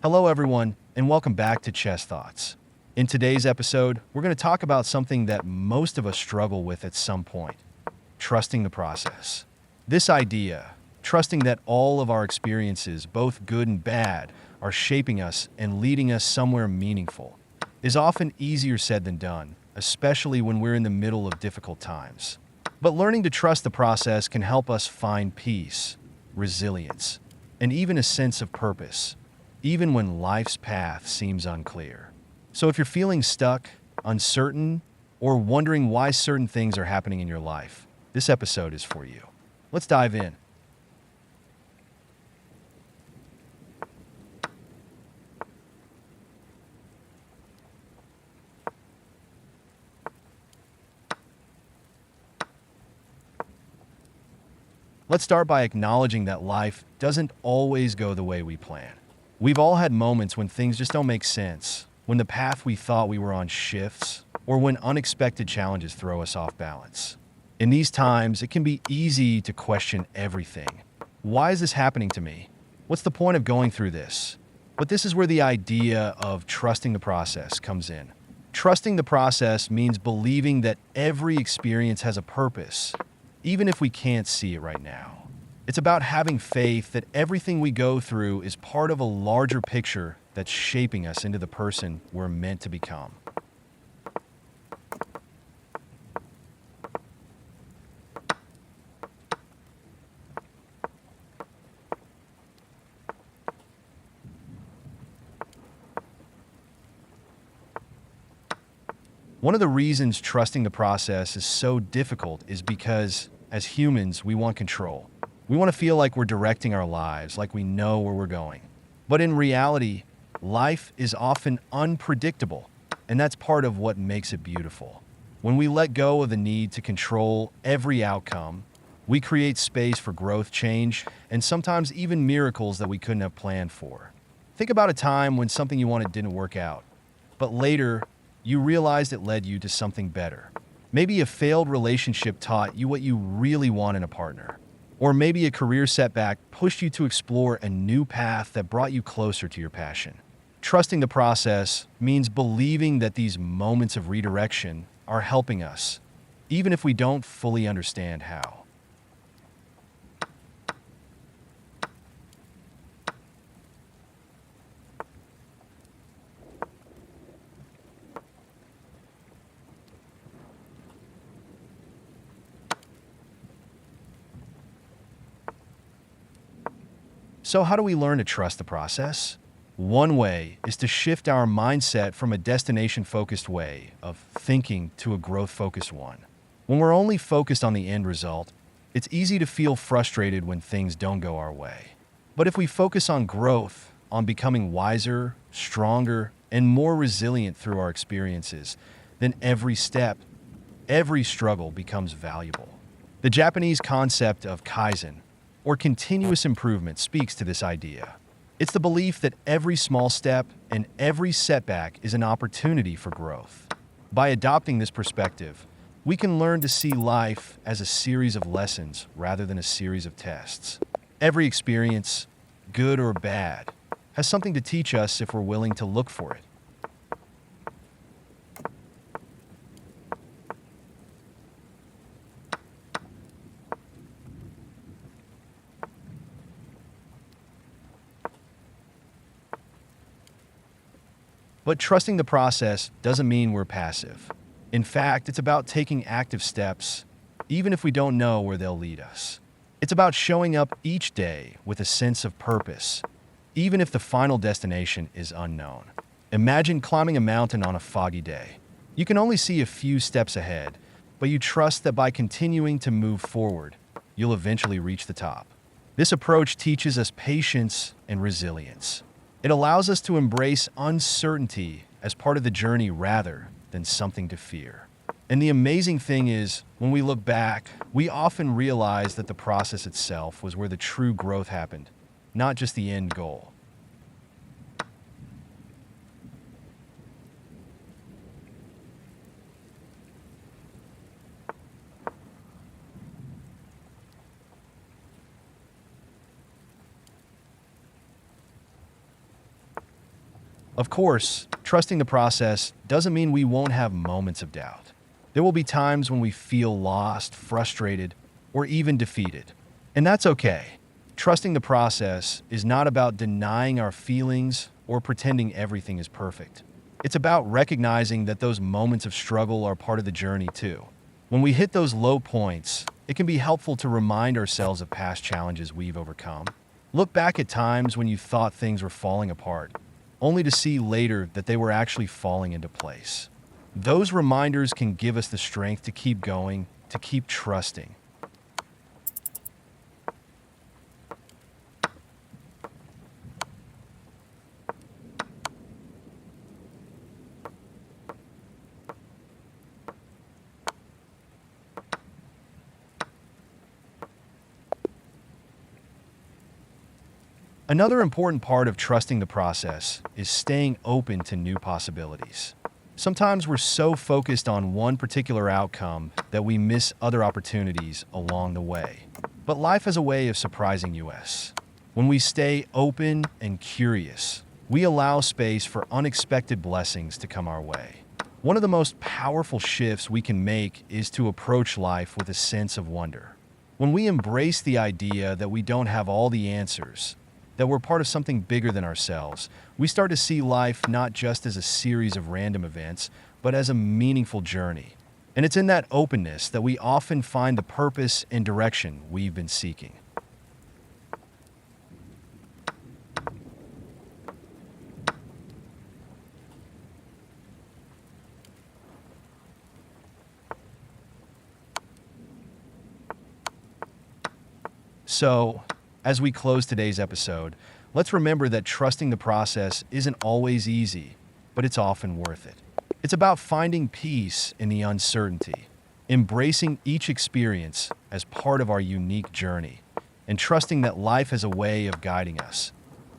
Hello, everyone, and welcome back to Chess Thoughts. In today's episode, we're going to talk about something that most of us struggle with at some point: trusting the process. This idea, trusting that all of our experiences, both good and bad, are shaping us and leading us somewhere meaningful, is often easier said than done, especially when we're in the middle of difficult times. But learning to trust the process can help us find peace, resilience, and even a sense of purpose, even when life's path seems unclear. So if you're feeling stuck, uncertain, or wondering why certain things are happening in your life, this episode is for you. Let's dive in. Let's start by acknowledging that life doesn't always go the way we plan. We've all had moments when things just don't make sense, when the path we thought we were on shifts, or when unexpected challenges throw us off balance. In these times, it can be easy to question everything. Why is this happening to me? What's the point of going through this? But this is where the idea of trusting the process comes in. Trusting the process means believing that every experience has a purpose, even if we can't see it right now. It's about having faith that everything we go through is part of a larger picture that's shaping us into the person we're meant to become. One of the reasons trusting the process is so difficult is because, as humans, we want control. We want to feel like we're directing our lives, like we know where we're going. But in reality, life is often unpredictable, and that's part of what makes it beautiful. When we let go of the need to control every outcome, we create space for growth, change, and sometimes even miracles that we couldn't have planned for. Think about a time when something you wanted didn't work out, but later you realized it led you to something better. Maybe a failed relationship taught you what you really want in a partner. Or maybe a career setback pushed you to explore a new path that brought you closer to your passion. Trusting the process means believing that these moments of redirection are helping us, even if we don't fully understand how. So how do we learn to trust the process? One way is to shift our mindset from a destination-focused way of thinking to a growth-focused one. When we're only focused on the end result, it's easy to feel frustrated when things don't go our way. But if we focus on growth, on becoming wiser, stronger, and more resilient through our experiences, then every step, every struggle becomes valuable. The Japanese concept of kaizen, or continuous improvement, speaks to this idea. It's the belief that every small step and every setback is an opportunity for growth. By adopting this perspective, we can learn to see life as a series of lessons rather than a series of tests. Every experience, good or bad, has something to teach us if we're willing to look for it. But trusting the process doesn't mean we're passive. In fact, it's about taking active steps, even if we don't know where they'll lead us. It's about showing up each day with a sense of purpose, even if the final destination is unknown. Imagine climbing a mountain on a foggy day. You can only see a few steps ahead, but you trust that by continuing to move forward, you'll eventually reach the top. This approach teaches us patience and resilience. It allows us to embrace uncertainty as part of the journey rather than something to fear. And the amazing thing is, when we look back, we often realize that the process itself was where the true growth happened, not just the end goal. Of course, trusting the process doesn't mean we won't have moments of doubt. There will be times when we feel lost, frustrated, or even defeated. And that's okay. Trusting the process is not about denying our feelings or pretending everything is perfect. It's about recognizing that those moments of struggle are part of the journey too. When we hit those low points, it can be helpful to remind ourselves of past challenges we've overcome. Look back at times when you thought things were falling apart, only to see later that they were actually falling into place. Those reminders can give us the strength to keep going, to keep trusting. Another important part of trusting the process is staying open to new possibilities. Sometimes we're so focused on one particular outcome that we miss other opportunities along the way. But life has a way of surprising us. When we stay open and curious, we allow space for unexpected blessings to come our way. One of the most powerful shifts we can make is to approach life with a sense of wonder. When we embrace the idea that we don't have all the answers, that we're part of something bigger than ourselves, we start to see life not just as a series of random events, but as a meaningful journey. And it's in that openness that we often find the purpose and direction we've been seeking. So, as we close today's episode, let's remember that trusting the process isn't always easy, but it's often worth it. It's about finding peace in the uncertainty, embracing each experience as part of our unique journey, and trusting that life has a way of guiding us,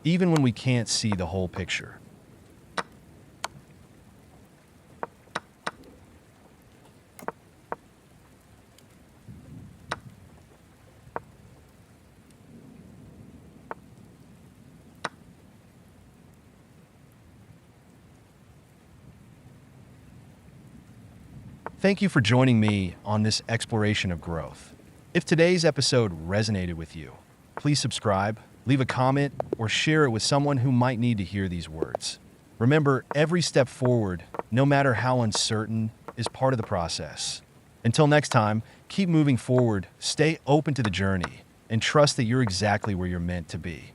even when we can't see the whole picture. Thank you for joining me on this exploration of growth. If today's episode resonated with you, please subscribe, leave a comment, or share it with someone who might need to hear these words. Remember, every step forward, no matter how uncertain, is part of the process. Until next time, keep moving forward, stay open to the journey, and trust that you're exactly where you're meant to be.